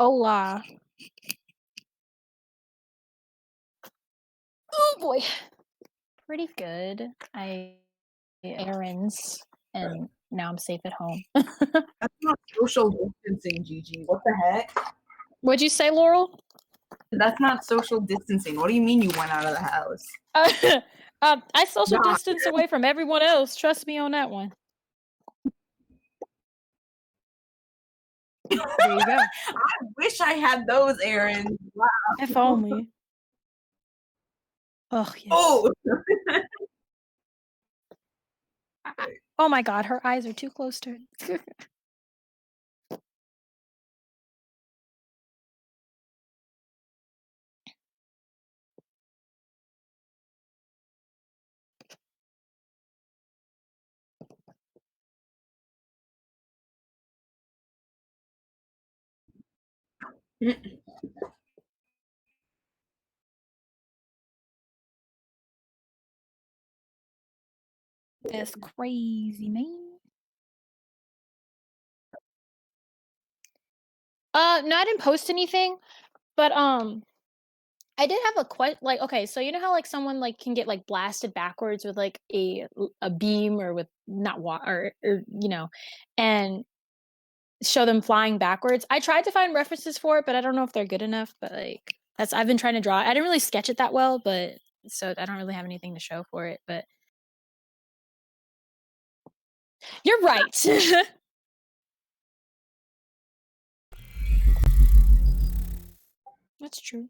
Hola. Oh boy. Pretty good. I errands and now I'm safe at home. That's not social distancing, Gigi. What the heck? What'd you say, Laurel? That's not social distancing. What do you mean you went out of the house? Uh, I social God, distance away from everyone else. Trust me on that one. There you go. I wish I had those errands. If Wow. only. Oh yes. Oh, Oh my God, her eyes are too close to it. That's crazy, man. No, I didn't post anything, but I did have a like, okay, so you know how like someone like can get like blasted backwards with like a beam or with not or and show them flying backwards. I tried to find references for it, but I don't know if they're good enough. But like that's I've been trying to draw. I didn't really sketch it that well, but so I don't really have anything to show for it. But you're right. That's true.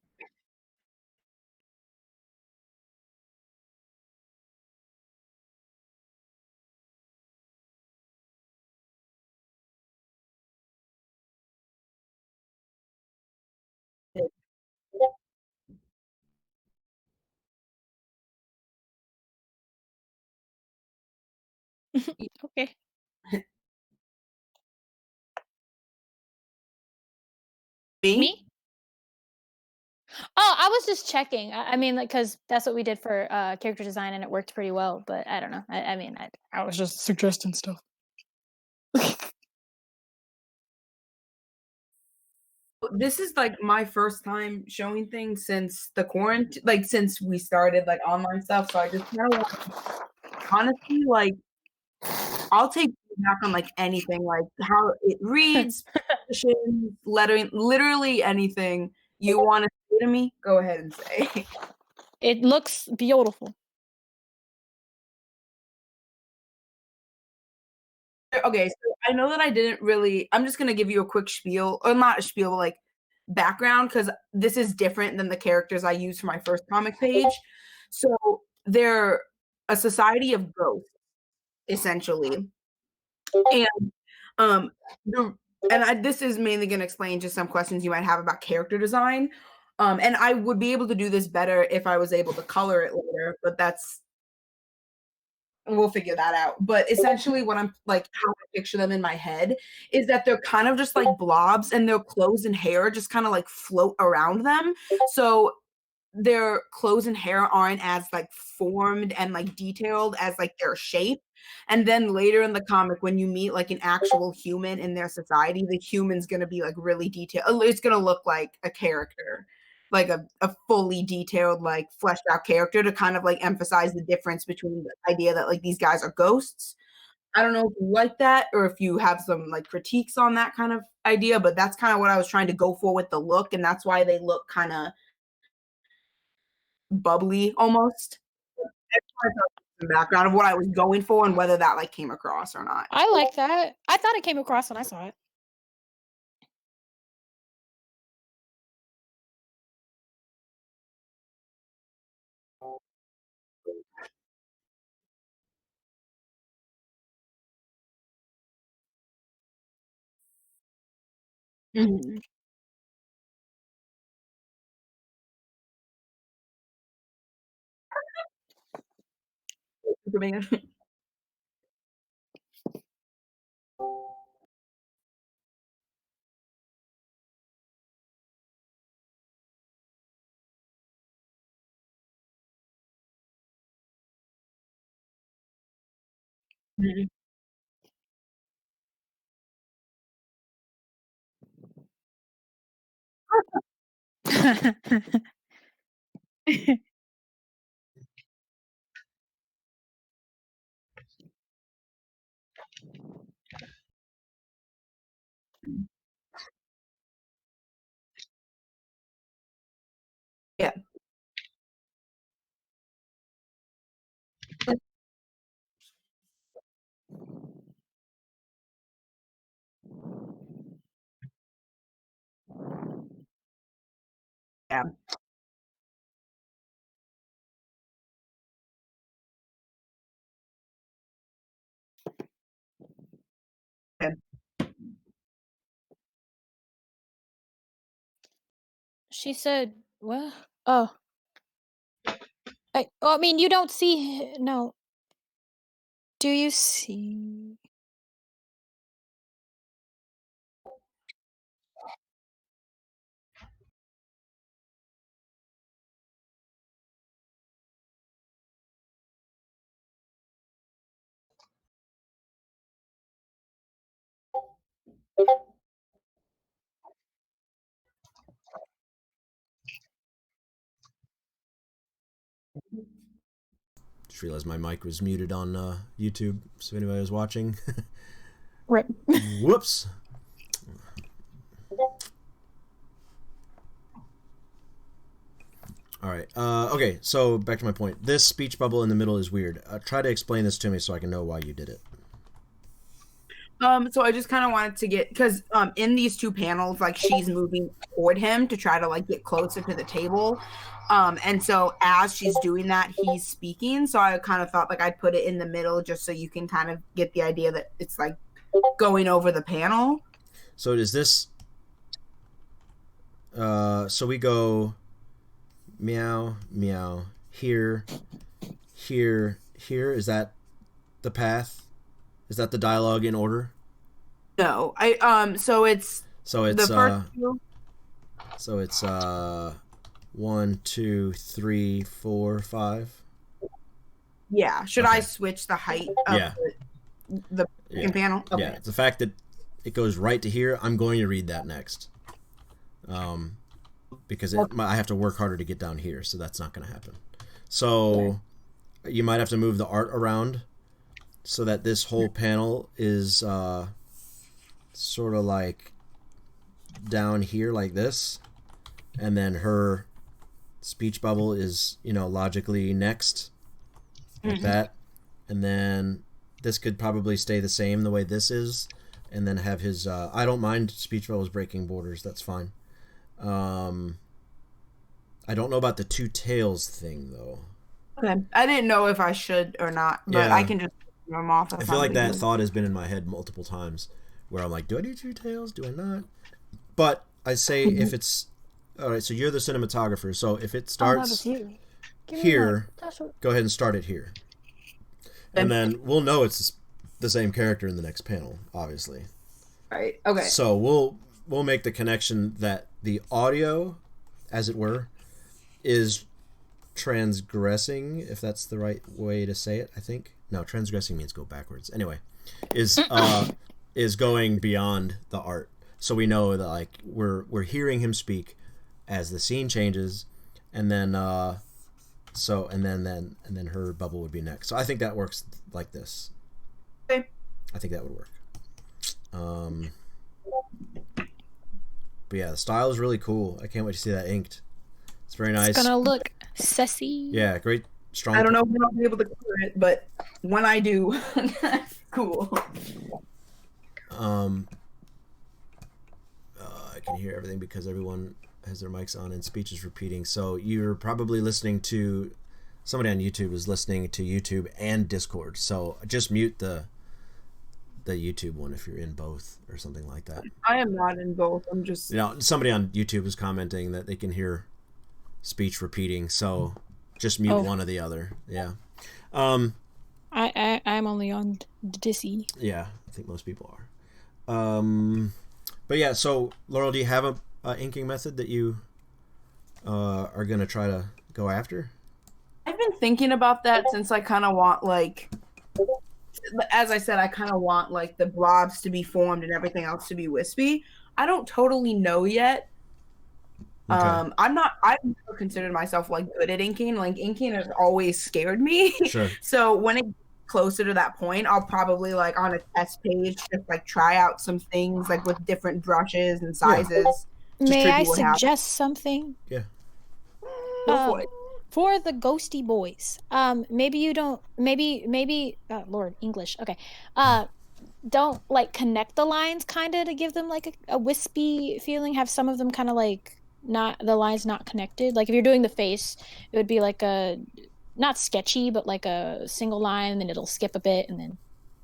Okay. me? Me? Oh, I was just checking. I mean, like, cause that's what we did for character design, and it worked pretty well. But I don't know. I mean, I was just suggesting stuff. This is like my first time showing things since the quarantine, like since we started like online stuff. So I just kind of want, honestly, like I'll take feedback on like anything, like how it reads, positions, lettering, literally anything you want to say to me. Go ahead and say. It looks beautiful. Okay, so I know that I didn't really. I'm just gonna give you a quick spiel, or not a spiel, but like background, because this is different than the characters I used for my first comic page. So they're a society of ghosts, essentially, and um, the this is mainly gonna explain just some questions you might have about character design. And I would be able to do this better if I was able to color it later, but that's we'll figure that out. But essentially, what I'm like, how I picture them in my head is that they're kind of just like blobs, and their clothes and hair just kind of like float around them. So their clothes and hair aren't as like formed and like detailed as like their shape. And then later in the comic, when you meet like an actual human in their society, the human's gonna be like really detailed. It's gonna look like a character, like a fully detailed, like fleshed out character to kind of like emphasize the difference between the idea that like these guys are ghosts. I don't know if you like that or if you have some like critiques on that kind of idea, but that's kind of what I was trying to go for with the look, and that's why they look kind of bubbly almost. That's why I thought the background of what I was going for and whether that like came across or not. I like that. I thought it came across when I saw it. Mhm. Superman. Mhm. Yeah. Yeah. Yeah. She said, "What?" Oh, I mean, you don't see no. Do you see? Just realized my mic was muted on YouTube, so anybody was watching. Right. Whoops. All right. Okay, so back to my point. This speech bubble in the middle is weird. Try to explain this to me so I can know why you did it. So I just kind of wanted to get because in these two panels, like she's moving toward him to try to like get closer to the table. And so as she's doing that, he's speaking. So I kind of thought like I'd put it in the middle just so you can kind of get the idea that it's like going over the panel. So is this? So we go meow meow here, here, here. Is that the path? Is that the dialogue in order? No, so it's So the it's first two. so it's 1, 2, 3, 4, 5. Yeah. Should Okay. I switch the height of Yeah. the Yeah. second panel? Okay. Yeah. The fact that it goes right to here, I'm going to read that next. Because I have to work harder to get down here, so that's not going to happen. So you might have to move the art around so that this whole panel is sort of like down here like this, and then her speech bubble is, logically next like that, and then this could probably stay the same the way this is, and then have his I don't mind speech bubbles breaking borders, that's fine. I don't know about the two tails thing though. Okay. I didn't know if I should or not, but I Yeah, can just turn them off. I That's feel not a like big that deal. thought has been in my head multiple times where I'm like, do I do two tails, do I not? But I say if it's all right, so you're the cinematographer, so if it Oh, that was starts you. Give me that. here, That's what. go ahead and start it here, and Okay. then we'll know it's the same character in the next panel, obviously. Right. Okay. So we'll make the connection that the audio, as it were, is transgressing, if that's the right way to say it. I think no, transgressing means go backwards. Anyway, is going beyond the art. So we know that like we're hearing him speak as the scene changes, and then and then her bubble would be next. So I think that works like this. Okay. I think that would work. But yeah, the style is really cool. I can't wait to see that inked. It's very nice. It's gonna look sassy. Yeah, great, strong. I don't know when I'll be able to clear it, but when I do, cool. I can hear everything because everyone has their mics on and speech is repeating. So you're probably listening to somebody on YouTube is listening to YouTube and Discord. So just mute the YouTube one if you're in both or something like that. I am not in both. I'm just Somebody on YouTube is commenting that they can hear speech repeating. So just mute one or the other. Yeah. I'm only on Dissy. Yeah, I think most people are. But yeah, so Laurel, do you have a inking method that you are gonna try to go after? I've been thinking about that since I kind of want like, as I said, I kind of want like the blobs to be formed and everything else to be wispy. I don't totally know yet Okay. I've never considered myself like good at inking. Like inking has always scared me. Sure. So when it gets closer to that point, I'll probably like on a test page just like try out some things like with different brushes and Yeah. sizes. Just May I tricky what happens. suggest something? Yeah. Go for it. For the ghosty boys, maybe you don't, maybe, Lord, English, okay. Don't like connect the lines kind of to give them like a wispy feeling. Have some of them kind of like not the lines not connected. Like if you're doing the face, it would be like a not sketchy, but like a single line, and then it'll skip a bit, and then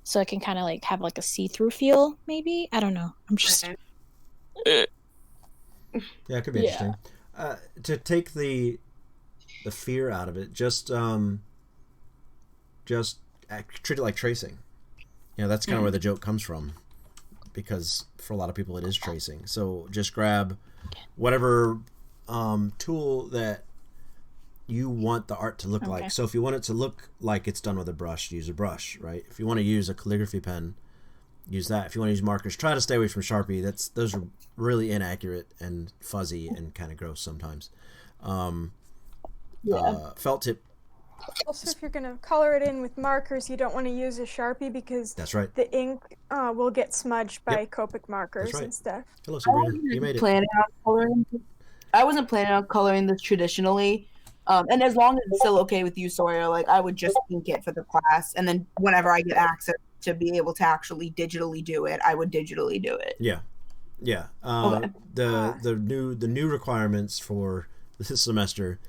so it can kind of like have like a see-through feel. Maybe I don't know. I'm just Yeah, it could be yeah. interesting. To take the fear out of it, just treat it like tracing. You know, that's kind of where the joke comes from, because for a lot of people it is tracing. So just grab whatever tool that you want the art to look Okay. like. So if you want it to look like it's done with a brush, use a brush, right? If you want to use a calligraphy pen, use that. If you want to use markers, try to stay away from Sharpie. Those are really inaccurate and fuzzy and kind of gross sometimes. Felt tip. Also, if you're going to color it in with markers, you don't want to use a Sharpie because That's right. the ink will get smudged by Yep. Copic markers right. and stuff. Hello, Sabrina. You made it. I wasn't planning on coloring this traditionally. And as long as it's still okay with you, Sawyer, like I would just ink it for the class, and then whenever I get access to be able to actually digitally do it, I would digitally do it. Yeah, yeah. Okay. The new requirements for this semester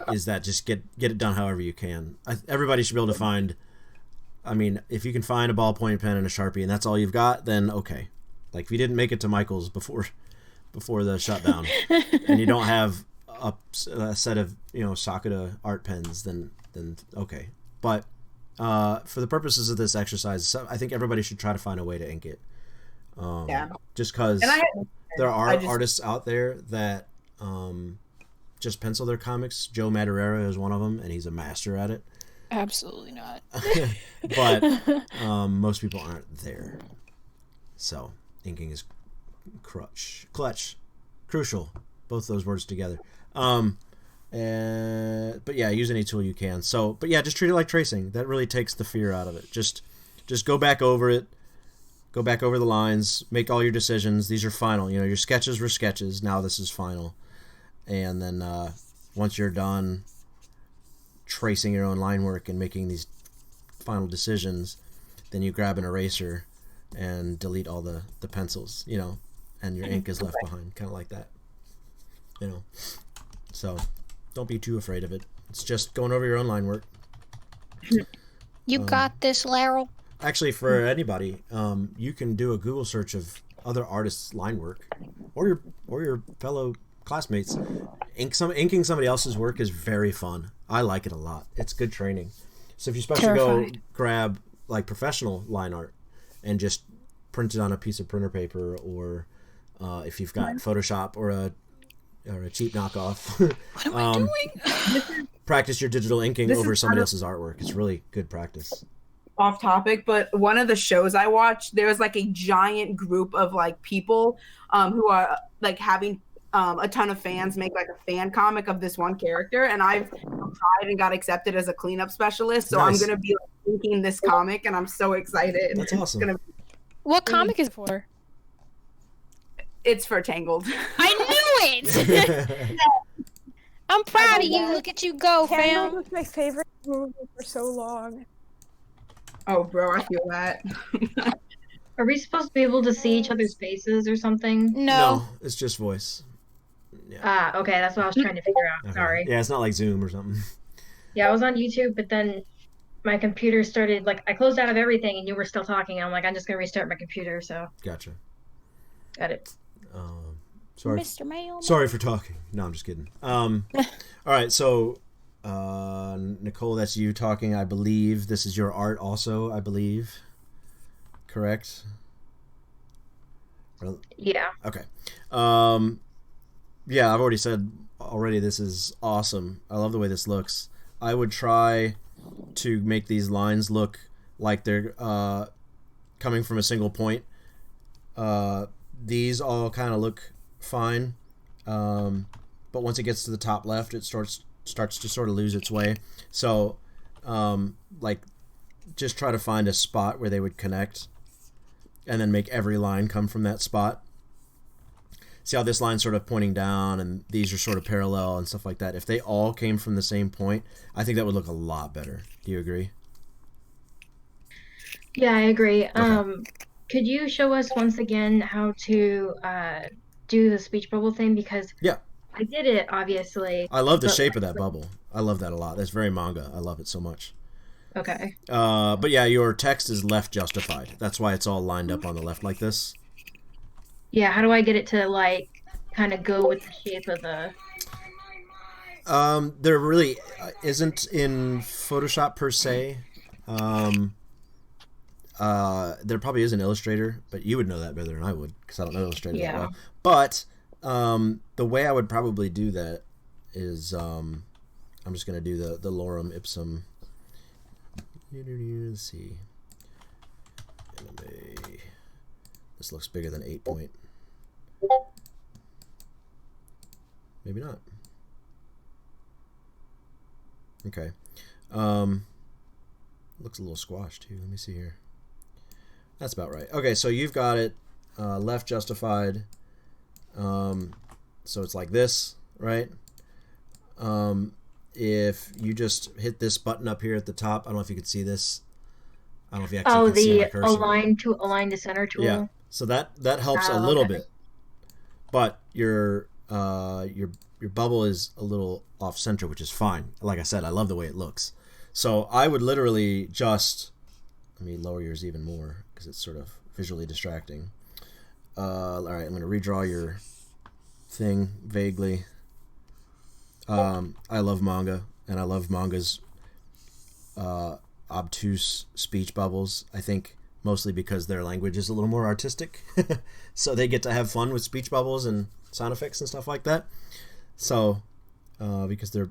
is that just get it done however you can. Everybody should be able to find. I mean, if you can find a ballpoint pen and a Sharpie, and that's all you've got, then okay. Like if you didn't make it to Michael's before the shutdown, and you don't have a set of Sakura art pens, then okay. But for the purposes of this exercise, I think everybody should try to find a way to ink it. Yeah. Just because there are artists out there that just pencil their comics. Joe Madureira is one of them, and he's a master at it. Absolutely not. But most people aren't there. So inking is clutch, crucial. Both those words together. But yeah, use any tool you can. So, but yeah, just treat it like tracing. That really takes the fear out of it. Just go back over it. Go back over the lines. Make all your decisions. These are final. Your sketches were sketches. Now this is final. And then once you're done tracing your own line work and making these final decisions, then you grab an eraser and delete all the pencils, and your ink is left behind, kind of like that. So don't be too afraid of it. It's just going over your own line work. You got this, Laryl. Actually, for anybody, you can do a Google search of other artists' line work, or your fellow classmates. Inking somebody else's work is very fun. I like it a lot. It's good training. So if you especially go grab like professional line art and just print it on a piece of printer paper, or if you've got Photoshop or a cheap knockoff, What am I doing? practice your digital inking over somebody else's artwork. It's really good practice. Off topic, but one of the shows I watched, there was like a giant group of like people who are like having a ton of fans make like a fan comic of this one character, and I've tried and got accepted as a cleanup specialist, so Nice. I'm gonna be like, inking this comic, and I'm so excited. That's awesome. What comic is it for? It's for Tangled. I knew it. I'm proud of you. Look at you go, Tangled fam. was my favorite movie for so long. Oh, bro, I feel that. Are we supposed to be able to see each other's faces or something? No. It's just voice. Okay, that's what I was trying to figure out. Okay. Sorry. Yeah, it's not like Zoom or something. Yeah, I was on YouTube, but then my computer started, like, I closed out of everything and you were still talking. I'm like, I'm just going to restart my computer, so. Gotcha. Got it. Sorry. Mr. Mailman. Sorry for talking. No, I'm just kidding. All right, so Nicole, that's you talking. I believe this is your art also, I believe. Correct? Yeah. Okay. Yeah, I've already said this is awesome. I love the way this looks. I would try to make these lines look like they're coming from a single point. These all kind of look fine. but once it gets to the top left, it starts to sort of lose its way. So, like, just try to find a spot where they would connect, and then make every line come from that spot. See how this line's sort of pointing down, and these are sort of parallel and stuff like that. If they all came from the same point, I think that would look a lot better. Do you agree? Yeah, I agree. Okay. Could you show us once again how to do the speech bubble thing? Because Yeah. I did it, obviously, I love the but shape of that bubble. I love that a lot. That's very manga. I love it so much. okay. But yeah, your text is left justified. That's why it's all lined up on the left like this. Yeah, how do I get it to like kind of go with the shape of the? There really isn't in Photoshop per se. There probably is an Illustrator, but you would know that better than I would because I don't know Illustrator that Yeah. well. But the way I would probably do that is I'm just going to do the lorem ipsum. Let's see. Anime. This looks bigger than 8 point. Maybe not. Okay. Looks a little squashed too. Let me see here. That's about right. Okay, so you've got it left justified. So it's like this, right? If you just hit this button up here at the top, I don't know if you can see this. I don't know if you actually Oh, can see my the cursor. align to center tool. Yeah. So that helps a Oh, little okay. bit, but your bubble is a little off center, which is fine. Like I said, I love the way it looks. So I would literally just let me lower yours even more because it's sort of visually distracting. All right, I'm going to redraw your thing vaguely. I love manga, and I love manga's obtuse speech bubbles. I think mostly because their language is a little more artistic, so they get to have fun with speech bubbles and sound effects and stuff like that. So, because their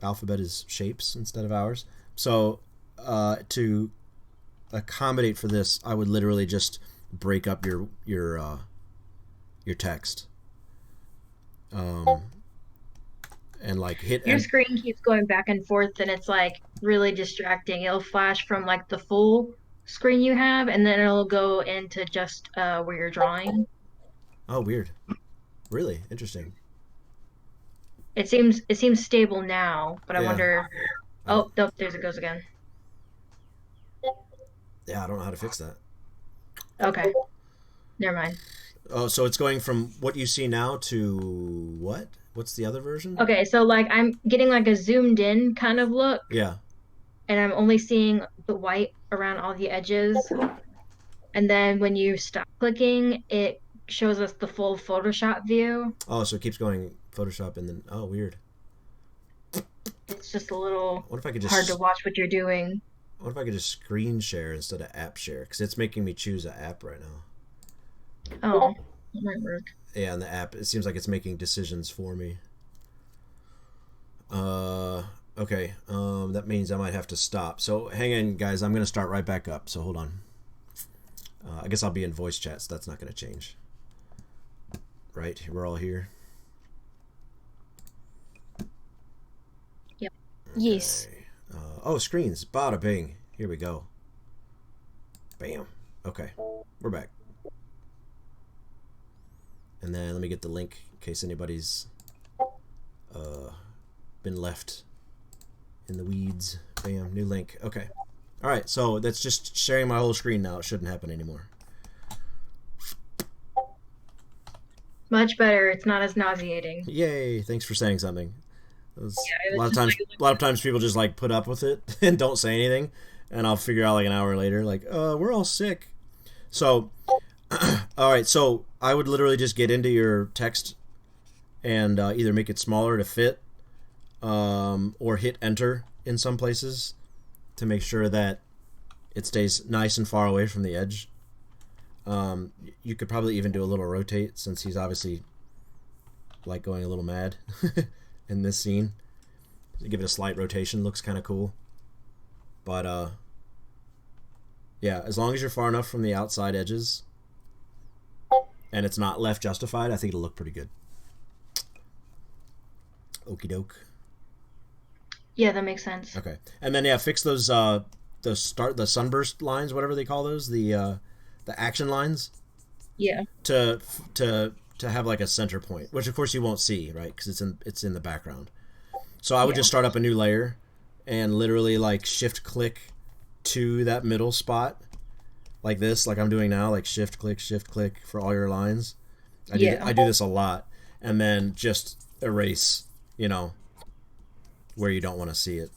alphabet is shapes instead of ours. So, to accommodate for this, I would literally just break up your text, and like hit Your and screen keeps going back and forth, and it's like really distracting. It'll flash from like the full screen you have, and then it'll go into just where you're drawing. oh, weird, really interesting. It seems stable now, but I Yeah, wonder. I don't, Oh, nope, there it goes again. yeah, I don't know how to fix that. Okay, never mind. Oh, so it's going from what you see now to what? What's the other version? Okay, so like I'm getting like a zoomed in kind of look, Yeah. and I'm only seeing the white around all the edges. And then when you stop clicking, it shows us the full Photoshop view. Oh, so it keeps going Photoshop and then weird. It's just a little What if I could hard to just watch what you're doing. what if I could just screen share instead of app share? Because it's making me choose an app right now. Oh, that might work. Yeah, and the app, it seems like it's making decisions for me. Okay. That means I might have to stop. So hang in, guys. I'm gonna start right back up. So hold on. I guess I'll be in voice chat, so that's not gonna change. Right? We're all here. Yep. Yes. Okay. Oh, screens. Bada bing. Here we go. Bam. Okay. We're back. And then let me get the link in case anybody's been left in the weeds. Bam. New link. Okay. All right. So that's just sharing my whole screen now. It shouldn't happen anymore. Much better. It's not as nauseating. Yay. Thanks for saying something. Yeah, A lot of times, people just like put up with it and don't say anything, and I'll figure out like an hour later, like, we're all sick. So, all right. So I would literally just get into your text and either make it smaller to fit, or hit enter in some places to make sure that it stays nice and far away from the edge. You could probably even do a little rotate since he's obviously like going a little mad in this scene. Give it a slight rotation, looks kind of cool. But yeah, as long as you're far enough from the outside edges and it's not left justified, I think it'll look pretty good. Okie doke. Yeah, that makes sense. Okay, and then yeah, fix those the sunburst lines, whatever they call those, the action lines, Yeah. to to have like a center point, which of course you won't see, right? Because it's in the background. So I would just start up a new layer, and literally like shift click to that middle spot, like this, like I'm doing now, like shift click for all your lines. I do this a lot, and then just erase, where you don't want to see it,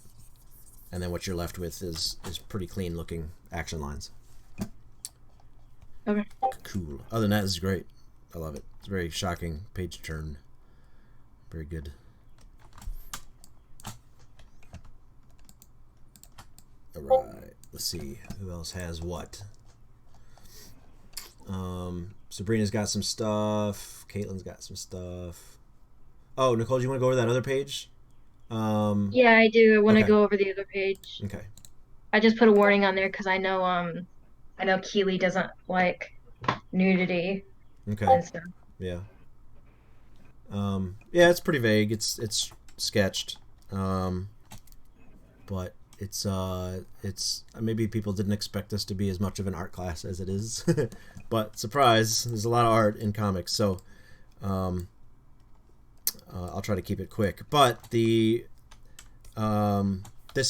and then what you're left with is pretty clean looking action lines. Okay. Cool. Other than that, this is great. I love it. It's a very shocking page turn. Very good. All right. Let's see who else has what. Sabrina's got some stuff. Caitlin's got some stuff. Oh, Nicole, do you want to go over that other page? Yeah, I do. I want to go over the other page. Okay. I just put a warning on there because I know Keely doesn't like nudity and stuff. Yeah. Yeah, it's pretty vague. It's sketched. But it's maybe people didn't expect this to be as much of an art class as it is. But surprise, there's a lot of art in comics, so I'll try to keep it quick. But this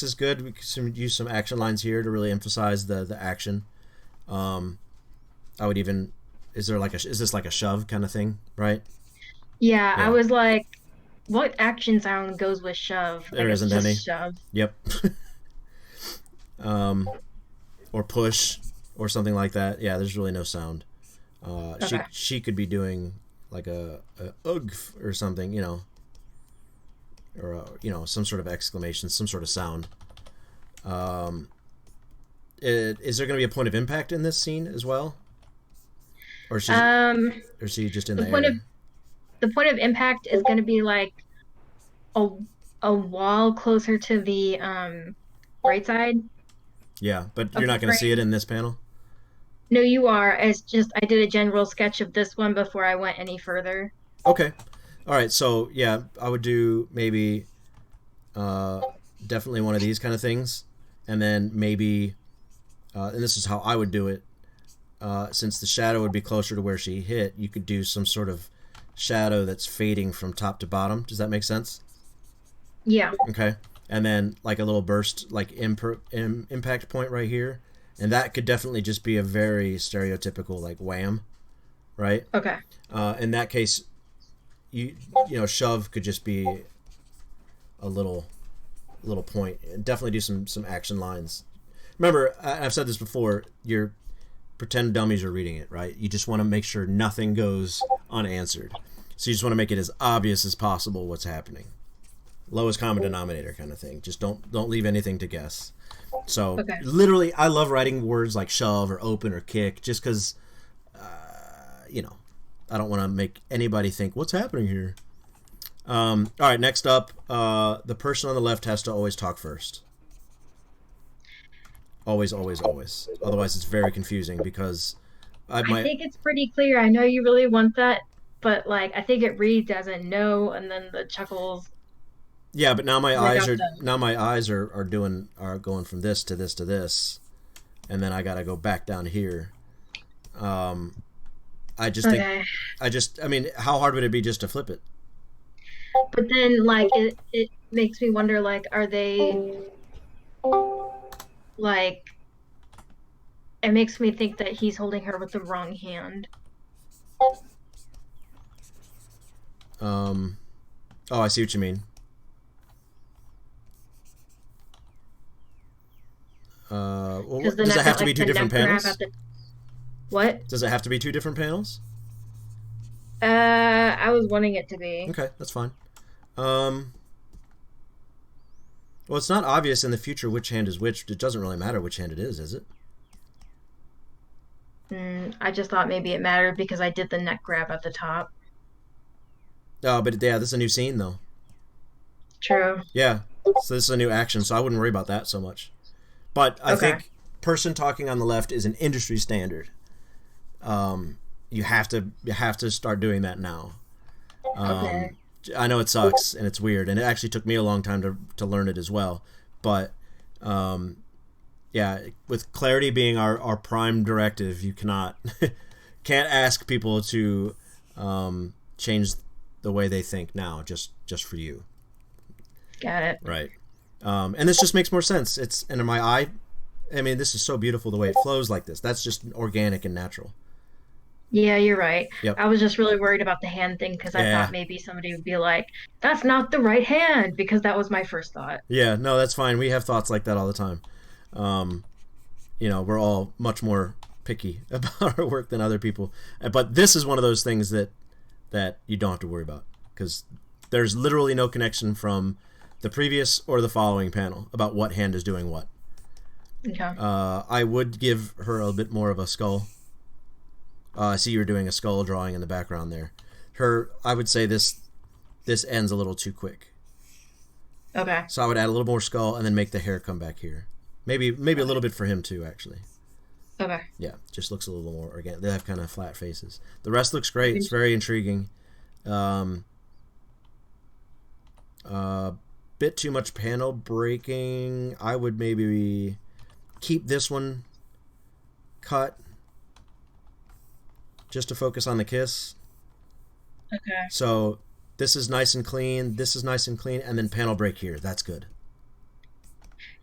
is good. We can use some action lines here to really emphasize the action. I would even, is this like a shove kind of thing, right? Yeah, I was like, what action sound goes with shove? There isn't any. Shove. Yep. Or push or something like that. Yeah, there's really no sound. She could be doing like a ugh or something, or some sort of exclamation, some sort of sound. Is there going to be a point of impact in this scene as well, or is she just in the air? The point of impact is going to be like a wall closer to the right side. Yeah, but you're not going to see it in this panel? No, you are. It's just I did a general sketch of this one before I went any further. Okay. All right, so yeah, I would do maybe definitely one of these kind of things, and then maybe, and this is how I would do it, since the shadow would be closer to where she hit, you could do some sort of shadow that's fading from top to bottom. Does that make sense? Yeah. Okay. And then like a little burst, like impact point right here. And that could definitely just be a very stereotypical like wham, right? Okay. In that case, shove could just be a little point. Definitely do some action lines. Remember, I've said this before, your pretend dummies are reading it, right? You just want to make sure nothing goes unanswered. So you just want to make it as obvious as possible what's happening. Lowest common denominator kind of thing. Just don't leave anything to guess. So literally, I love writing words like shove or open or kick just because, I don't want to make anybody think, what's happening here? All right, next up, the person on the left has to always talk first. Always, always, always. Otherwise, it's very confusing because I think it's pretty clear. I know you really want that, but I think it reads as a no, and then the chuckles. Yeah, but now my eyes are going from this to this to this, and then I gotta go back down here. I mean, how hard would it be just to flip it? But then, it makes me wonder, are they, it makes me think that he's holding her with the wrong hand. Oh, I see what you mean. Does it have to be two different panels? What? Does it have to be two different panels? I was wanting it to be. Okay, that's fine. Well, it's not obvious in the future which hand is which. It doesn't really matter which hand it is it? I just thought maybe it mattered because I did the neck grab at the top. Oh, but yeah, this is a new scene, though. True. Yeah, so this is a new action, so I wouldn't worry about that so much. But I think person talking on the left is an industry standard. You have to start doing that now. I know it sucks and it's weird, and it actually took me a long time to learn it as well. But yeah, with clarity being our prime directive, you can't ask people to change the way they think now just for you. Got it. Right. And this just makes more sense. It's and in my eye, I mean, this is so beautiful the way it flows like this. That's just organic and natural. Yeah, you're right. Yep. I was just really worried about the hand thing because I Yeah. thought maybe somebody would be like, "That's not the right hand," because that was my first thought. Yeah, no, that's fine. We have thoughts like that all the time. We're all much more picky about our work than other people. But this is one of those things that you don't have to worry about because there's literally no connection from the previous or the following panel about what hand is doing what. Okay. I would give her a bit more of a skull. I see you were doing a skull drawing in the background there. I would say this ends a little too quick. Okay. So I would add a little more skull and then make the hair come back here. Maybe a little bit for him too, actually. Okay. Yeah, just looks a little more organic. They have kind of flat faces. The rest looks great. It's very intriguing. Bit too much panel breaking. I would maybe keep this one cut just to focus on the kiss. Okay. So this is nice and clean. This is nice and clean, and then panel break here. That's good.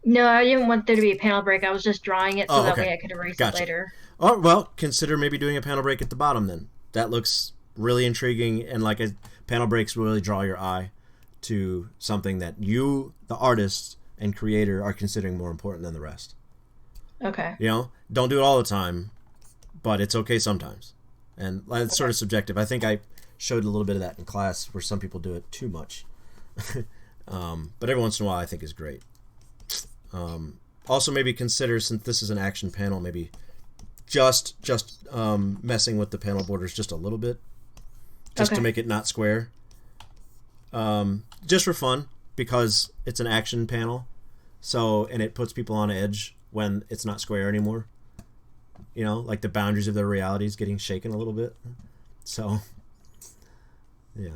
No, I didn't want there to be a panel break. I was just drawing it so that okay. way I could erase Gotcha. it later. Oh, well, consider maybe doing a panel break at the bottom then. That looks really intriguing, and like a panel breaks really draw your eye to something that you, the artist and creator, are considering more important than the rest. Okay. Don't do it all the time, but it's okay sometimes. And it's sort of subjective. I think I showed a little bit of that in class where some people do it too much. But every once in a while I think is great. Also maybe consider, since this is an action panel, maybe just messing with the panel borders just a little bit. Just to make it not square. Just for fun, because it's an action panel. And it puts people on edge when it's not square anymore. Like the boundaries of their reality is getting shaken a little bit. So, yeah.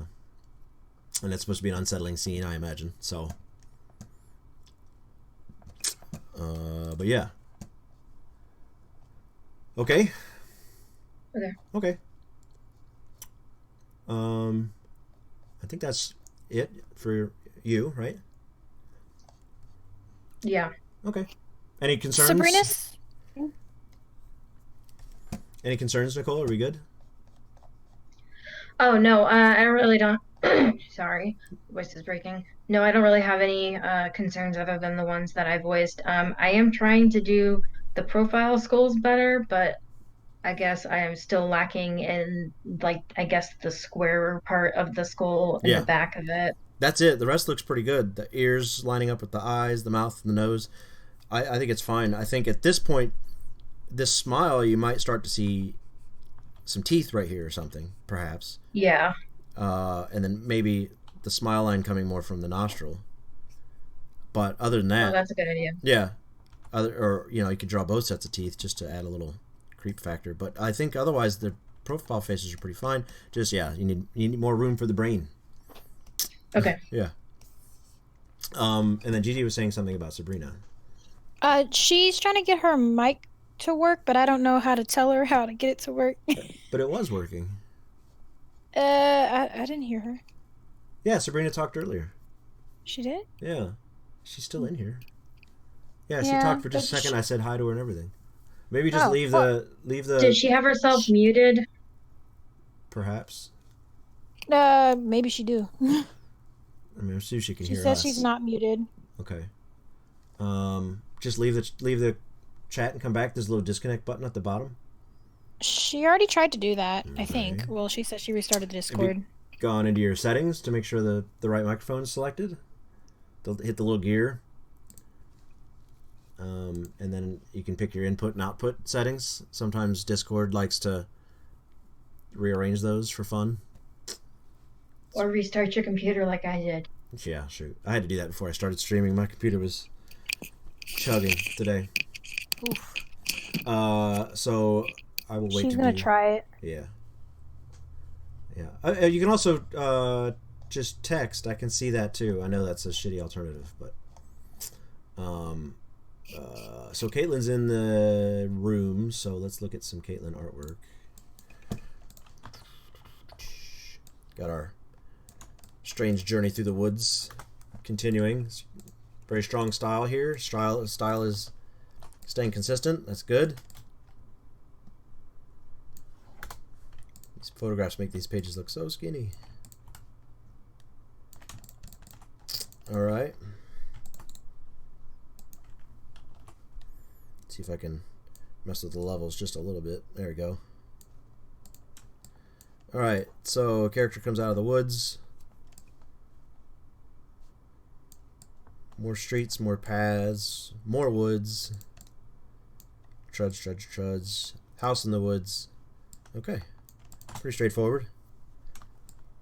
And it's supposed to be an unsettling scene, I imagine. So, but yeah. Okay. Okay. I think that's it for you, right? Yeah. Okay. Any concerns? Sabrina's. Any concerns, Nicole? Are we good? Oh, no, I really don't. Sorry, voice is breaking. No, I don't really have any concerns other than the ones that I voiced. I am trying to do the profile skulls better, but I guess I am still lacking in, the square part of the skull in the back of it. That's it. The rest looks pretty good. The ears lining up with the eyes, the mouth, and the nose. I think it's fine. I think at this point, this smile, you might start to see some teeth right here or something, perhaps. Yeah. And then maybe the smile line coming more from the nostril. But other than that... Oh, that's a good idea. Yeah. You could draw both sets of teeth just to add a little creep factor. But I think otherwise the profile faces are pretty fine. Just, you need more room for the brain. Okay. Yeah. And then Gigi was saying something about Sabrina. She's trying to get her mic to work, but I don't know how to tell her how to get it to work. But it was working. I didn't hear her. Yeah, Sabrina talked earlier. She did? Yeah. She's still in here. Yeah, she talked for just a second. I said hi to her and everything. Maybe just leave the... Did she have herself muted? Perhaps. Maybe she do. I mean, see if she can hear us. She says she's not muted. Okay. Just leave the chat and come back. There's a little disconnect button at the bottom. She already tried to do that, Okay. I think. Well, she said she restarted the Discord. Have you gone into your settings to make sure the right microphone is selected? Hit the little gear. And then you can pick your input and output settings. Sometimes Discord likes to rearrange those for fun. Or restart your computer like I did. Yeah, shoot. I had to do that before I started streaming. My computer was chugging today. Oof. So I will wait. She's gonna try it. Yeah. Yeah. You can also just text, I can see that too. I know that's a shitty alternative, but so Caitlin's in the room, so let's look at some Caitlin artwork. Got our strange journey through the woods continuing. Very strong style here. Style is staying consistent. That's good. These photographs make these pages look so skinny. All right. See if I can mess with the levels just a little bit. There we go. All right. So a character comes out of the woods. More streets, more paths, more woods. Truds. House in the woods. Okay. Pretty straightforward.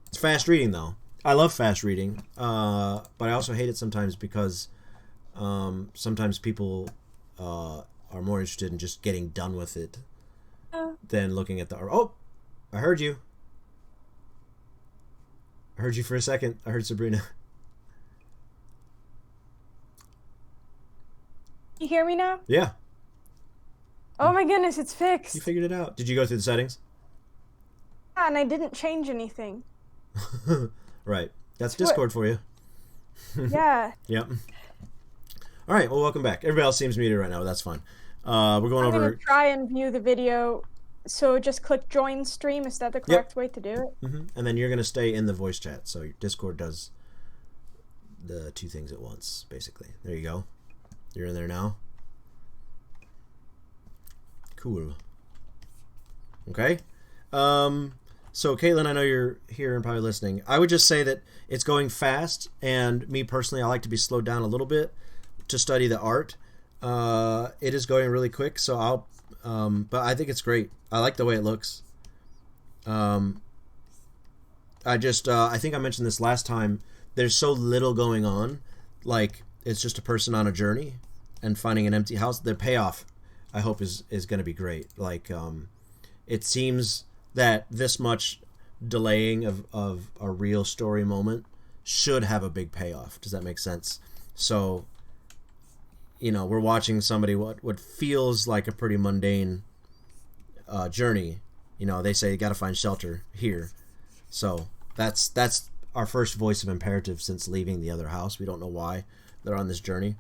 It's fast reading, though. I love fast reading, but I also hate it sometimes because sometimes people are more interested in just getting done with it than looking at the art. Oh! I heard you. I heard you for a second. I heard Sabrina. You hear me now? Yeah. Oh my goodness, it's fixed. You figured it out. Did you go through the settings? Yeah, and I didn't change anything. Right. That's Discord for you. Yeah. Yep. All right. Well, welcome back. Everybody else seems muted right now, but that's fine. We're going I'm over. gonna try and view the video. So just click join stream. Is that the correct way to do it? And then you're going to stay in the voice chat. So your Discord does the two things at once, basically. There you go. You're in there now. Cool. Okay. So Caitlin, I know you're here and probably listening. I would just say that it's going fast, and me personally, I like to be slowed down a little bit to study the art. It is going really quick, so but I think it's great. I like the way it looks. I think I mentioned this last time. There's so little going on. Like, it's just a person on a journey and finding an empty house. The payoff, I hope, is going to be great. Like, it seems that this much delaying of a real story moment should have a big payoff. Does that make sense? So, we're watching somebody what feels like a pretty mundane journey. They say you got to find shelter here. So that's our first voice of imperative since leaving the other house. We don't know why they're on this journey,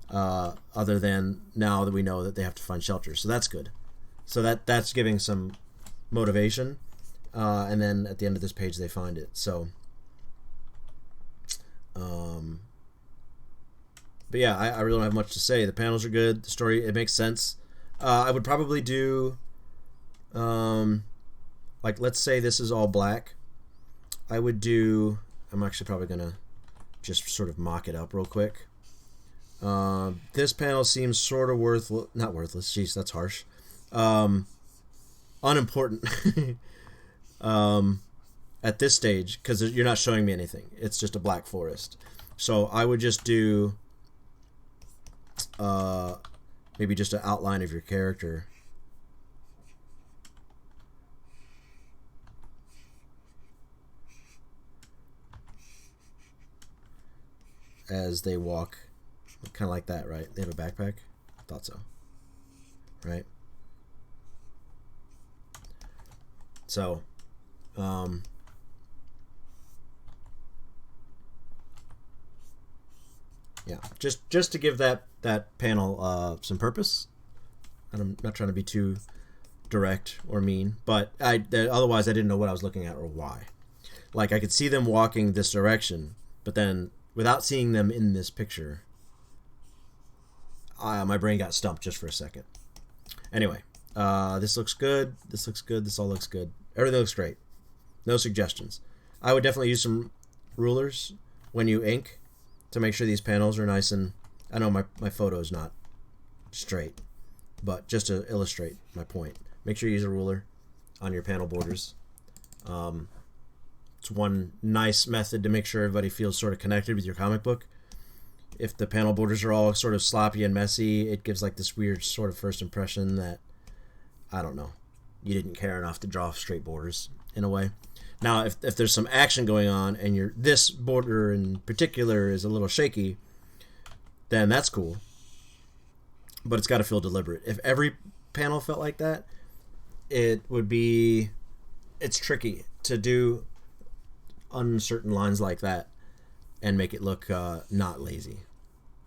other than now that we know that they have to find shelter. So that's good. So that's giving some motivation, and then at the end of this page they find it. So but yeah, I really don't have much to say. The panels are good. The story, it makes sense. I would probably do like, let's say this is all black. I'm actually probably gonna just sort of mock it up real quick. This panel seems sort of not worthless. Jeez, that's harsh. Unimportant at this stage, because you're not showing me anything. It's just a black forest. So I would just do maybe just an outline of your character. As they walk, kind of like that, right? They have a backpack? I thought so. Right? So, yeah, just to give that panel some purpose. And I'm not trying to be too direct or mean, but otherwise I didn't know what I was looking at or why. Like, I could see them walking this direction, but then without seeing them in this picture, my brain got stumped just for a second. Anyway, this looks good. This looks good. This all looks good. Everything looks great. No suggestions. I would definitely use some rulers when you ink to make sure these panels are nice, and I know my photo is not straight, but just to illustrate my point, make sure you use a ruler on your panel borders. It's one nice method to make sure everybody feels sort of connected with your comic book. If the panel borders are all sort of sloppy and messy, it gives like this weird sort of first impression that, I don't know, you didn't care enough to draw straight borders. in a way. Now, if there's some action going on and this border in particular is a little shaky, then that's cool. But it's got to feel deliberate. If every panel felt like that, it's tricky to do uncertain lines like that and make it look not lazy,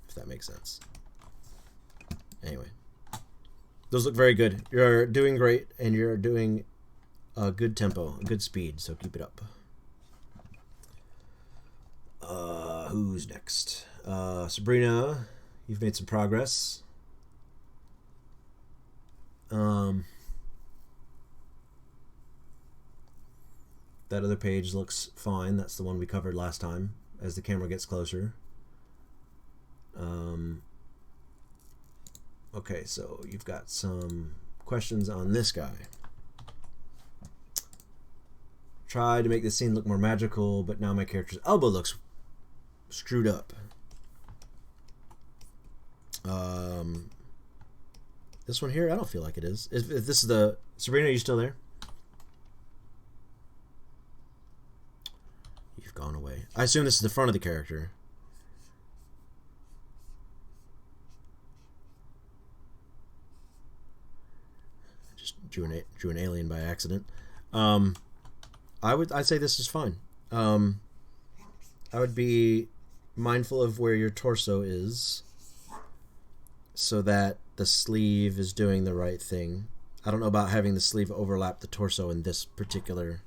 if that makes sense. Anyway, those look very good. You're doing great, and you're doing a good tempo, a good speed, so keep it up. Who's next? Sabrina, you've made some progress. That other page looks fine. That's the one we covered last time as the camera gets closer. Okay, so you've got some questions on this guy. Try to make this scene look more magical, but now my character's elbow looks screwed up. This one here, I don't feel like it is. If this is the... Sabrina, are you still there? You've gone away. I assume this is the front of the character. I just drew an alien by accident. I'd say this is fine. I would be mindful of where your torso is so that the sleeve is doing the right thing. I don't know about having the sleeve overlap the torso in this particular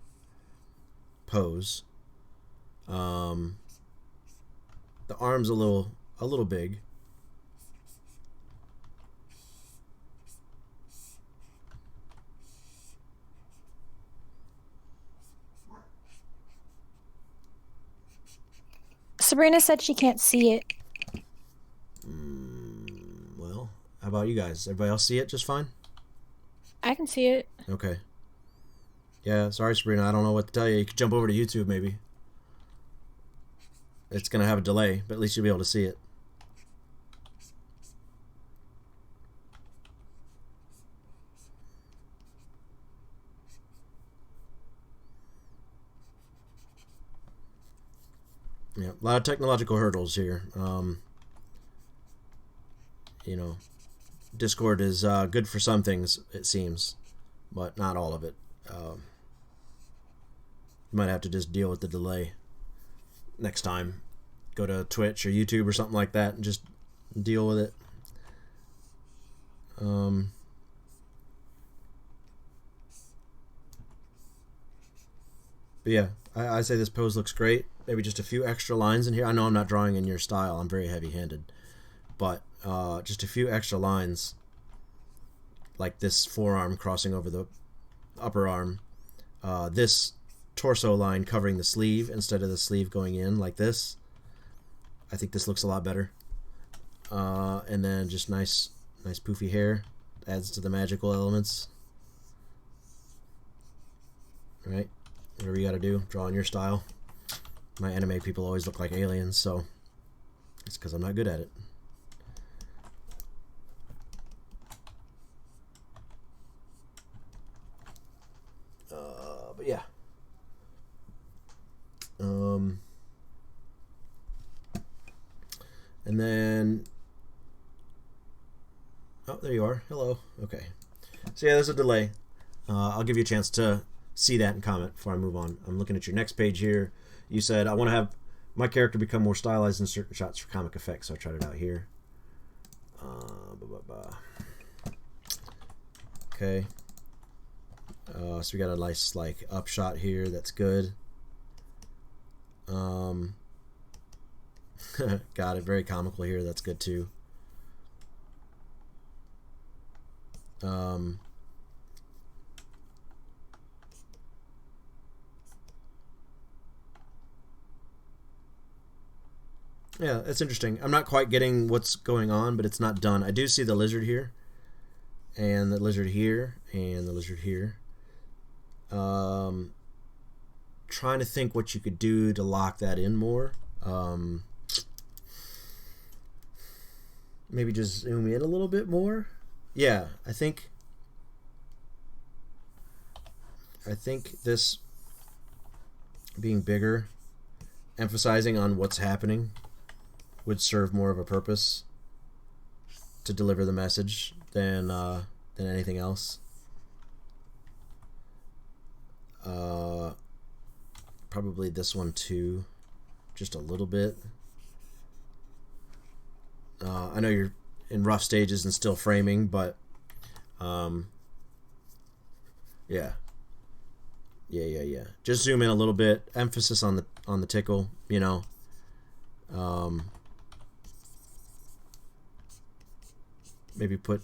pose. The arm's a little big. Sabrina said she can't see it. Well, how about you guys? Everybody else see it just fine? I can see it. Okay. Yeah, sorry, Sabrina. I don't know what to tell you. You could jump over to YouTube, maybe. It's going to have a delay, but at least you'll be able to see it. Yeah, a lot of technological hurdles here. Discord is good for some things, it seems, but not all of it. You might have to just deal with the delay next time. Go to Twitch or YouTube or something like that and just deal with it. But yeah, I say this pose looks great. Maybe just a few extra lines in here. I know I'm not drawing in your style. I'm very heavy-handed. But just a few extra lines, like this forearm crossing over the upper arm. This torso line covering the sleeve instead of the sleeve going in like this. I think this looks a lot better. And then just nice poofy hair. Adds to the magical elements. Right? Whatever you gotta do. Draw in your style. My anime people always look like aliens, so it's because I'm not good at it. But yeah. And then... Oh, there you are. Hello. Okay. So yeah, there's a delay. I'll give you a chance to see that and comment before I move on. I'm looking at your next page here. You said, I want to have my character become more stylized in certain shots for comic effects, so I tried it out here. Okay. So we got a nice, like, up shot here. That's good. Got it. Very comical here. That's good, too. Yeah, that's interesting. I'm not quite getting what's going on, but it's not done. I do see the lizard here, and the lizard here, and the lizard here. Trying to think what you could do to lock that in more. Maybe just zoom in a little bit more. Yeah, I think this being bigger, emphasizing on what's happening would serve more of a purpose to deliver the message than anything else. Probably this one too, just a little bit. I know you're in rough stages and still framing, but yeah. Just zoom in a little bit. Emphasis on the tickle, you know. Maybe put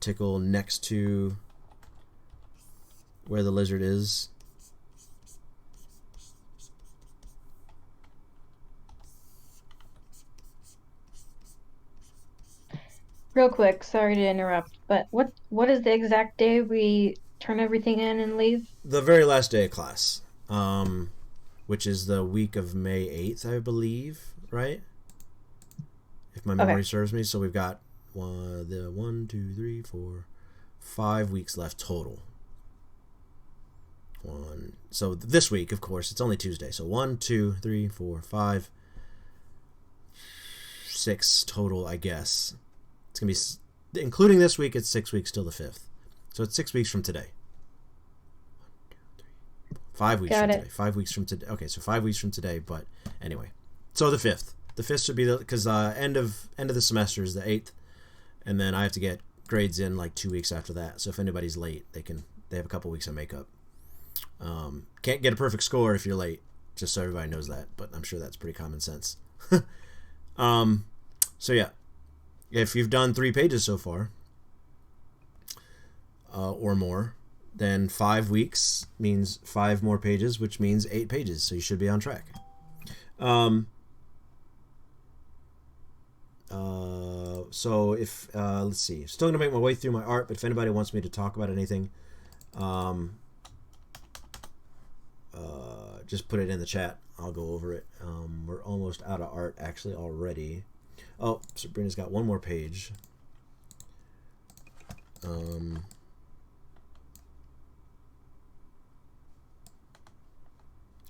tickle next to where the lizard is. Real quick, sorry to interrupt, but what is the exact day we turn everything in and leave? The very last day of class, which is the week of May 8th, I believe, right? If my memory serves me. So we've got 1, 2, 3, 4, 5 weeks left total. So this week, of course, it's only Tuesday. So 1, 2, 3, 4, 5, 6 total, I guess. It's going to be, including this week, it's 6 weeks till the 5th. So it's 6 weeks from today. 5 weeks from today. 5 weeks from today. Okay, so 5 weeks from today, but anyway. So the 5th. The 5th should be because end of the semester is the 8th, and then I have to get grades in like 2 weeks after that. So if anybody's late, they have a couple weeks of makeup. Can't get a perfect score if you're late, just so everybody knows that, but I'm sure that's pretty common sense. So yeah, if you've done 3 pages so far, or more, then 5 weeks means 5 more pages, which means 8 pages, so you should be on track. So if let's see, still gonna make my way through my art, but if anybody wants me to talk about anything, just put it in the chat. I'll go over it. We're almost out of art actually already. Oh, Sabrina's got one more page. Yeah,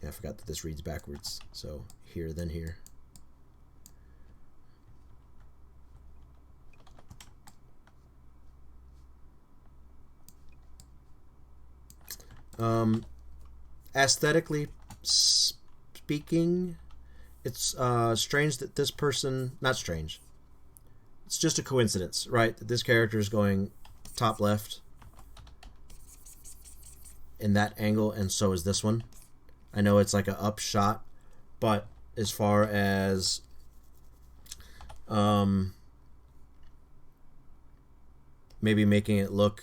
I forgot that this reads backwards. So here, then here. Aesthetically speaking, it's strange that this person, not strange, it's just a coincidence, right? That this character is going top left in that angle, and so is this one. I know it's like an up shot, but as far as maybe making it look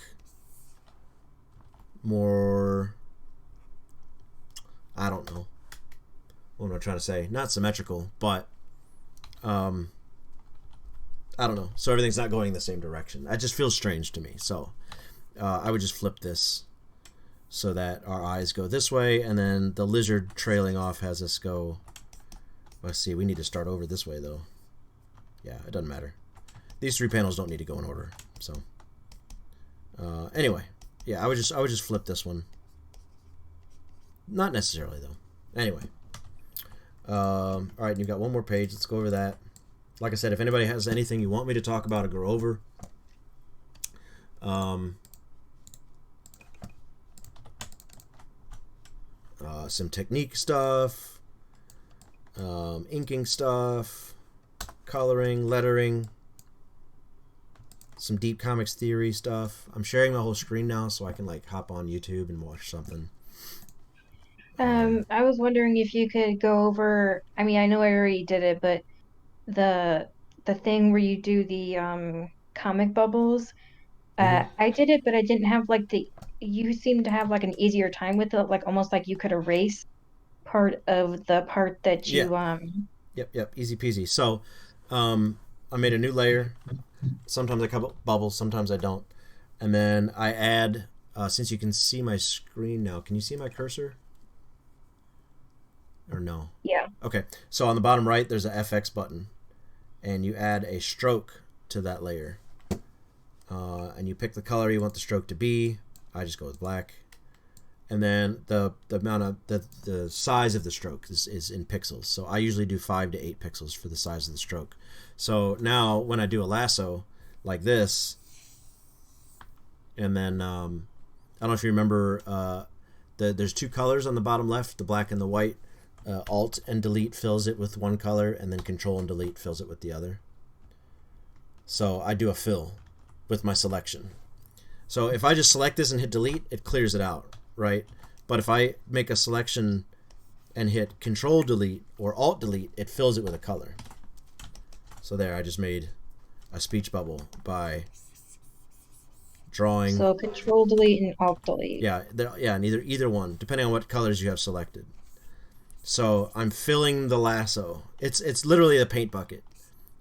more, I don't know, what am I trying to say? Not symmetrical, but I don't know. So everything's not going in the same direction. That just feels strange to me. So I would just flip this so that our eyes go this way, and then the lizard trailing off has us go. Let's see. We need to start over this way though. Yeah, it doesn't matter. These 3 panels don't need to go in order. So anyway, yeah, I would just flip this one. Not necessarily though. Anyway, all right, you've got one more page. Let's go over that. Like I said, if anybody has anything you want me to talk about or go over, some technique stuff, inking stuff, coloring, lettering, some deep comics theory stuff. I'm sharing my whole screen now so I can like hop on YouTube and watch something. I was wondering if you could go over, I mean, I know I already did it, but the thing where you do the comic bubbles, I did it, but I didn't have like you seem to have like an easier time with it, like almost like you could erase part of the part that you Yep, easy peasy. So I made a new layer. Sometimes I cover bubbles, sometimes I don't. And then I add, since you can see my screen now, can you see my cursor? Or no? Yeah. Okay, so on the bottom right, there's a FX button. And you add a stroke to that layer. And you pick the color you want the stroke to be. I just go with black. and then the amount of the size of the stroke is in pixels. So I usually do 5 to 8 pixels for the size of the stroke. So now when I do a lasso like this, and then I don't know if you remember, there's 2 colors on the bottom left, the black and the white. Alt and delete fills it with one color, and then Control and delete fills it with the other. So I do a fill with my selection. So if I just select this and hit delete, it clears it out, right? But if I make a selection and hit Control delete or Alt delete, it fills it with a color. So there, I just made a speech bubble by drawing. So Control delete and Alt delete. Yeah, and either one, depending on what colors you have selected. So I'm filling the lasso. It's literally a paint bucket,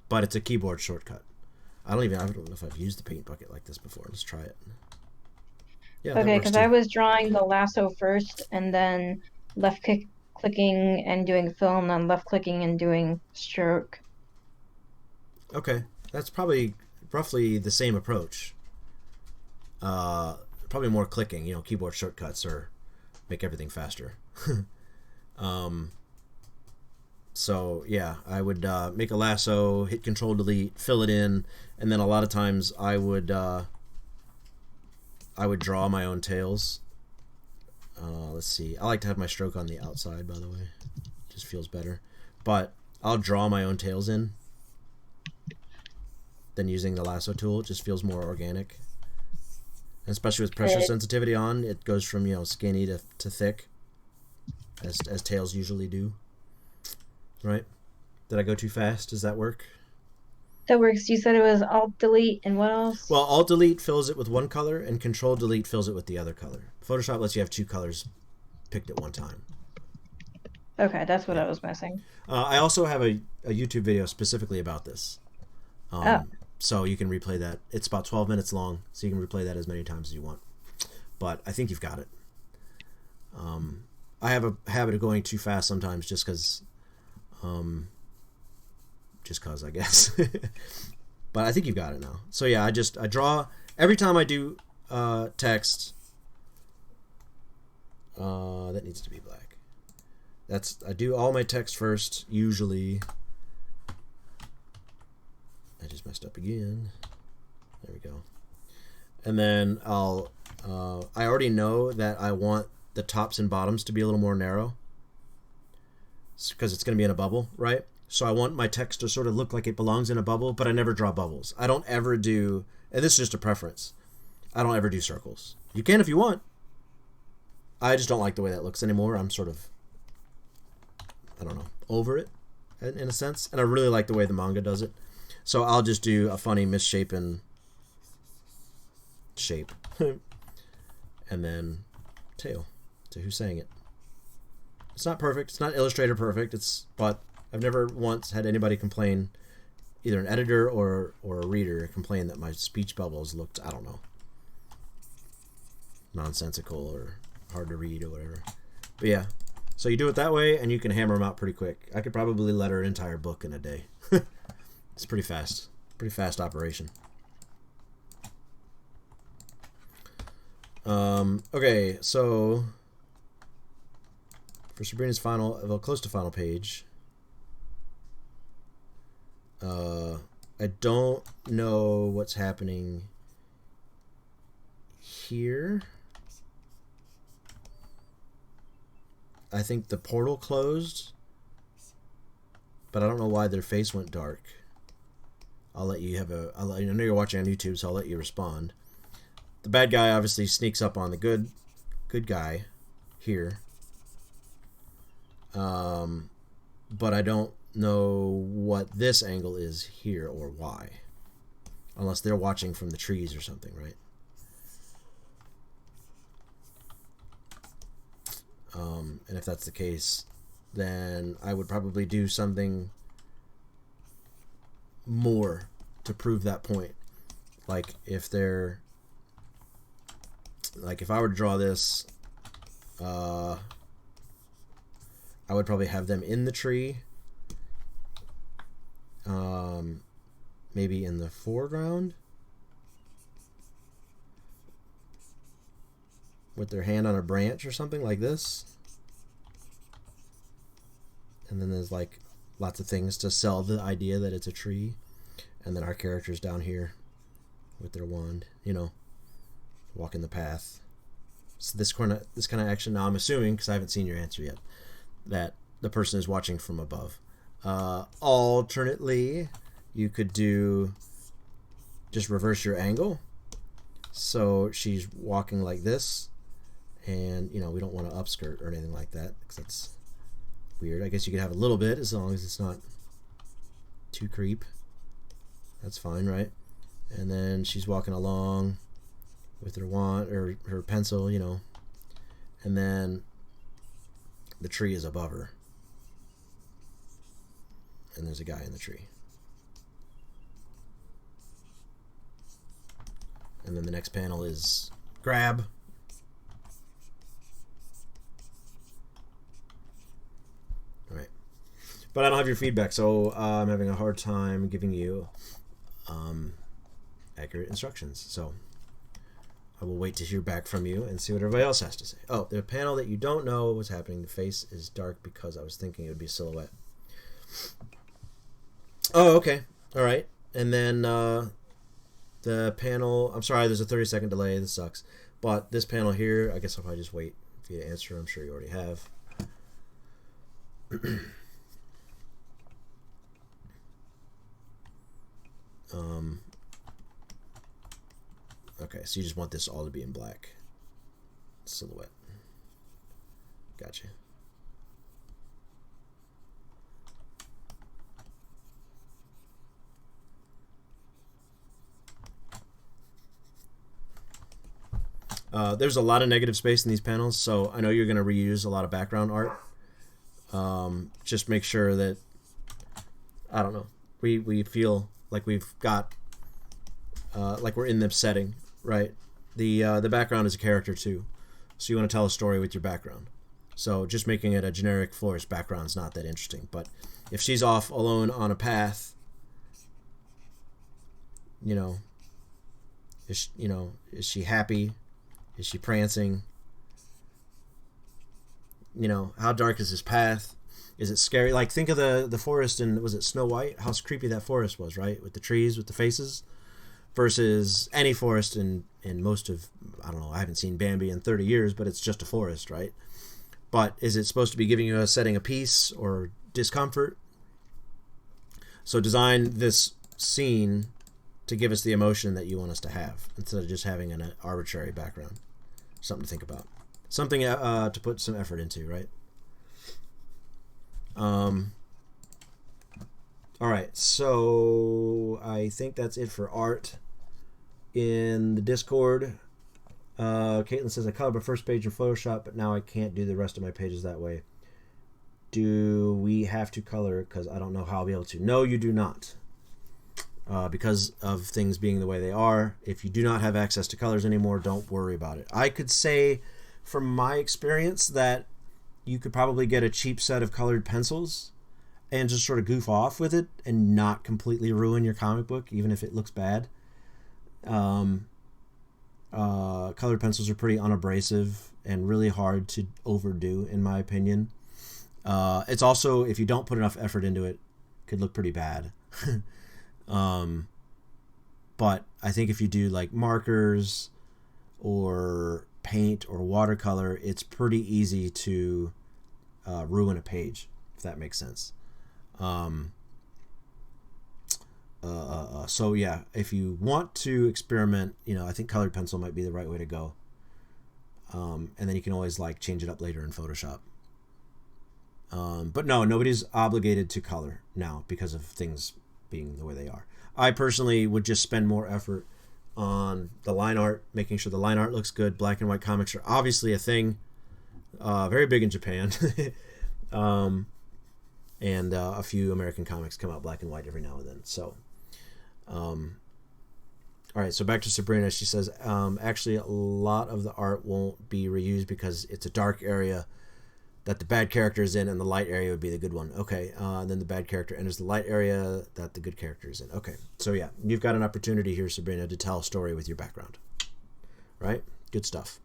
but it's a keyboard shortcut. I don't know if I've used the paint bucket like this before. Let's try it. Yeah. Okay, because I was drawing the lasso first, and then clicking and doing fill, and then left clicking and doing stroke. Okay, that's probably roughly the same approach. Probably more clicking. Keyboard shortcuts make everything faster. So yeah, I would make a lasso, hit Control delete, fill it in, and then a lot of times I would draw my own tails. Let's see. I like to have my stroke on the outside, by the way. Just feels better. But I'll draw my own tails in. Then using the lasso tool, it just feels more organic. And especially with pressure sensitivity on, it goes from skinny to thick. As tails usually do. Right? Did I go too fast? Does that work? That works. You said it was Alt delete and what else? Well, Alt delete fills it with one color, and Control delete fills it with the other color. Photoshop lets you have 2 colors picked at one time. Okay, that's what I was missing. I also have a YouTube video specifically about this. So you can replay that. It's about 12 minutes long, so you can replay that as many times as you want. But I think you've got it. I have a habit of going too fast sometimes just because, I guess. But I think you've got it now. So yeah, I draw every time I do text. That needs to be black. I do all my text first usually. I just messed up again. There we go. And then I already know that I want the tops and bottoms to be a little more narrow because it's going to be in a bubble, right? So I want my text to sort of look like it belongs in a bubble, but I never draw bubbles. I don't ever do, and this is just a preference, I don't ever do circles. You can if you want. I just don't like the way that looks anymore. I'm sort of, I don't know, over it in a sense. And I really like the way the manga does it. So I'll just do a funny misshapen shape. And then tail to who's saying it. It's not perfect. It's not Illustrator perfect. But I've never once had anybody complain, either an editor or a reader complain that my speech bubbles looked, I don't know, nonsensical or hard to read or whatever. But yeah, so you do it that way and you can hammer them out pretty quick. I could probably letter an entire book in a day. It's pretty fast operation. Okay, so for Sabrina's close to final page, I don't know what's happening here. I think the portal closed, but I don't know why their face went dark. I know you're watching on YouTube, so I'll let you respond. The bad guy obviously sneaks up on the good guy here. But I don't know what this angle is here or why. Unless they're watching from the trees or something, right? And if that's the case, then I would probably do something more to prove that point. Like if I were to draw this, I would probably have them in the tree, maybe in the foreground. with their hand on a branch or something like this. And then there's like lots of things to sell the idea that it's a tree. And then our characters down here with their wand, you know, walking the path. So this kind of action, now I'm assuming, because I haven't seen your answer yet, that the person is watching from above. Alternately, you could do just reverse your angle. So she's walking like this, and, you know, we don't want to upskirt or anything like that, because that's weird. I guess you could have a little bit, as long as it's not too creep. That's fine, right? And then she's walking along with her wand or her pencil, you know, and then the tree is above her, and there's a guy in the tree. And then the next panel is grab. All right. But I don't have your feedback, so I'm having a hard time giving you accurate instructions. So I will wait to hear back from you and see what everybody else has to say. Oh, the panel that you don't know what's happening. The face is dark because I was thinking it would be a silhouette. Oh, okay. All right. And then the panel, I'm sorry, there's a 30-second delay. This sucks. But this panel here, I guess I'll probably just wait for you to answer. I'm sure you already have. Okay, so you just want this all to be in black. Silhouette. Gotcha. There's a lot of negative space in these panels, so I know you're going to reuse a lot of background art. Just make sure that, I don't know, we feel like we've got, like we're in the setting, right? The background is a character too, so you want to tell a story with your background. So just making it a generic florist background is not that interesting. But if she's off alone on a path, you know, is she happy? Is she prancing? You know, how dark is this path? Is it scary? Like, think of the forest in, was it Snow White? How creepy that forest was, right? With the trees, with the faces, versus any forest in most of, I don't know, I haven't seen Bambi in 30 years, but it's just a forest, right? But is it supposed to be giving you a setting of peace or discomfort? So design this scene to give us the emotion that you want us to have, instead of just having an arbitrary background. Something to think about. Something to put some effort into, right? All right, so I think that's it for art. In the Discord, Caitlin says, I colored my first page in Photoshop, but now I can't do the rest of my pages that way. Do we have to color? Because I don't know how I'll be able to. No, you do not. Because of things being the way they are. If you do not have access to colors anymore, don't worry about it. I could say, from my experience, that you could probably get a cheap set of colored pencils and just sort of goof off with it and not completely ruin your comic book, even if it looks bad. Colored pencils are pretty unabrasive and really hard to overdo, in my opinion. It's also, if you don't put enough effort into it, could look pretty bad. But I think if you do like markers or paint or watercolor, it's pretty easy to ruin a page, if that makes sense. So yeah, if you want to experiment, I think colored pencil might be the right way to go. And then you can always like change it up later in Photoshop. But no, nobody's obligated to color now because of things being the way they are. I personally would just spend more effort on the line art, making sure the line art looks good. Black and white comics are obviously a thing, very big in Japan. And a few American comics come out black and white every now and then. So, all right, so back to Sabrina. She says, actually, a lot of the art won't be reused because it's a dark area that the bad character is in, and the light area would be the good one. Okay, and then the bad character enters the light area that the good character is in. Okay, so yeah, you've got an opportunity here, Sabrina, to tell a story with your background. Right? Good stuff.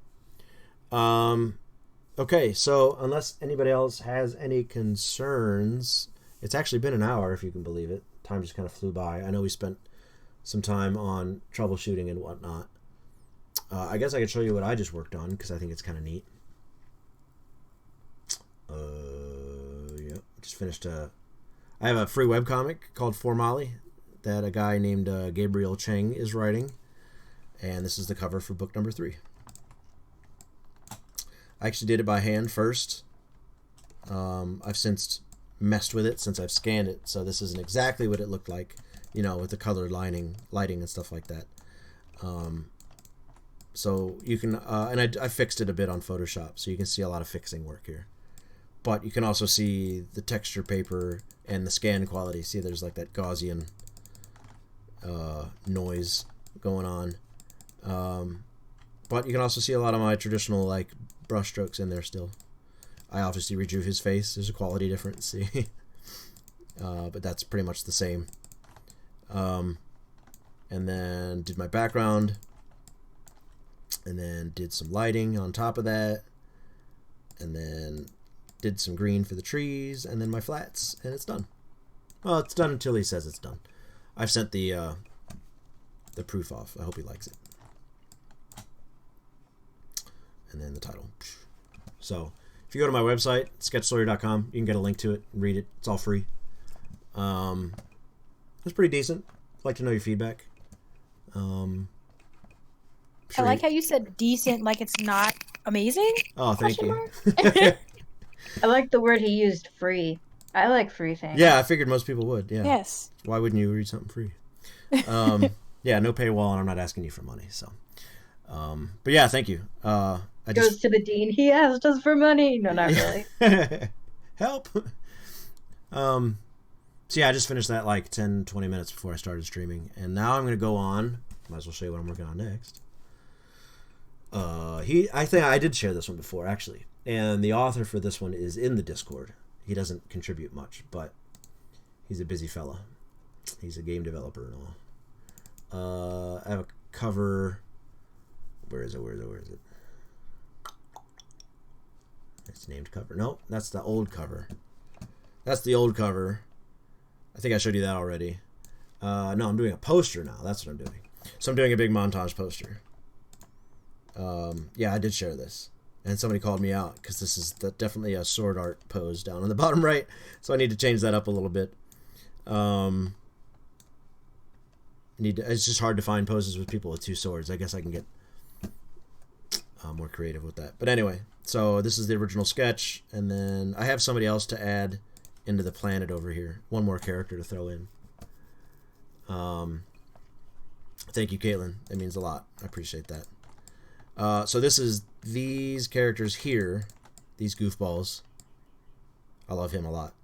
Okay, so unless anybody else has any concerns, it's actually been an hour, if you can believe it. Time just kind of flew by. I know we spent some time on troubleshooting and whatnot. I guess I could show you what I just worked on because I think it's kind of neat. Yeah, just finished I have a free webcomic called For Molly that a guy named Gabriel Cheng is writing, and this is the cover for book number 3. I actually did it by hand first. I've since messed with it since I've scanned it, so this isn't exactly what it looked like, with the colored lighting and stuff like that. So you can, and I fixed it a bit on Photoshop, so you can see a lot of fixing work here. But you can also see the texture paper and the scan quality. See, there's like that Gaussian noise going on. But you can also see a lot of my traditional like brush strokes in there still. I obviously redrew his face. There's a quality difference, see? But that's pretty much the same. And then did my background. And then did some lighting on top of that. And then did some green for the trees. And then my flats. And it's done. Well, it's done until he says it's done. I've sent the proof off. I hope he likes it. And then the title. So if you go to my website, sketchstory.com, you can get a link to it and read it. It's all free. It's pretty decent. I'd like to know your feedback. I like how you said decent, like it's not amazing. Oh, thank you. I like the word he used, free. I like free things. Yeah, I figured most people would. Yeah. Yes. Why wouldn't you read something free? Yeah, no paywall, and I'm not asking you for money. So, but yeah, thank you. Goes to the dean. He asked us for money. No, not really. Help. So yeah, I just finished that like 10, 20 minutes before I started streaming, and now I'm gonna go on. Might as well show you what I'm working on next. I think I did share this one before actually, and the author for this one is in the Discord. He doesn't contribute much, but he's a busy fella. He's a game developer and all. I have a cover. Where is it? It's named cover. No, that's the old cover. That's the old cover. I think I showed you that already. No, I'm doing a poster now. That's what I'm doing. So I'm doing a big montage poster. Yeah, I did share this. And somebody called me out because this is definitely a sword art pose down on the bottom right. So I need to change that up a little bit. It's just hard to find poses with people with 2 swords. I guess I can get more creative with that. But anyway, so this is the original sketch. And then I have somebody else to add into the planet over here. One more character to throw in. Thank you, Caitlin. That means a lot. I appreciate that. So this is these characters here, these goofballs. I love him a lot.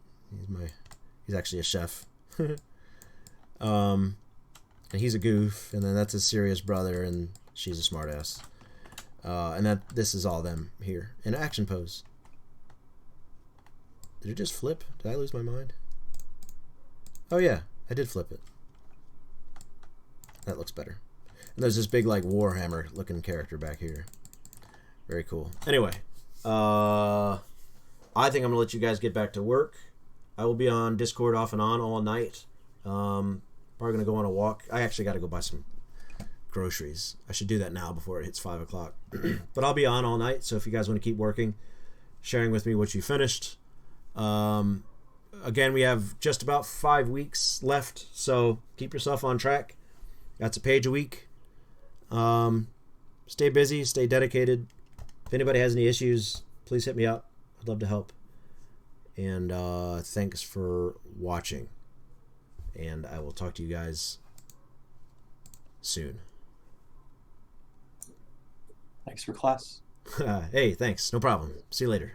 He's actually a chef. And he's a goof, and then that's his serious brother, and she's a smartass. And this is all them here in action pose. Did it just flip? Did I lose my mind? Oh yeah, I did flip it. That looks better. And there's this big like Warhammer looking character back here. Very cool. Anyway, I think I'm gonna let you guys get back to work. I will be on Discord off and on all night. Probably gonna go on a walk. I actually got to go buy some groceries. I should do that now before it hits 5 o'clock. But I'll be on all night. So if you guys want to keep working, sharing with me what you finished. Again, we have just about 5 weeks left. So keep yourself on track. That's a page a week. Stay busy, stay dedicated. If anybody has any issues, please hit me up. I'd love to help. And thanks for watching. And I will talk to you guys soon. Thanks for class. Hey, thanks. No problem. See you later.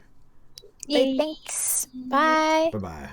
Hey, thanks. Bye. Bye-bye.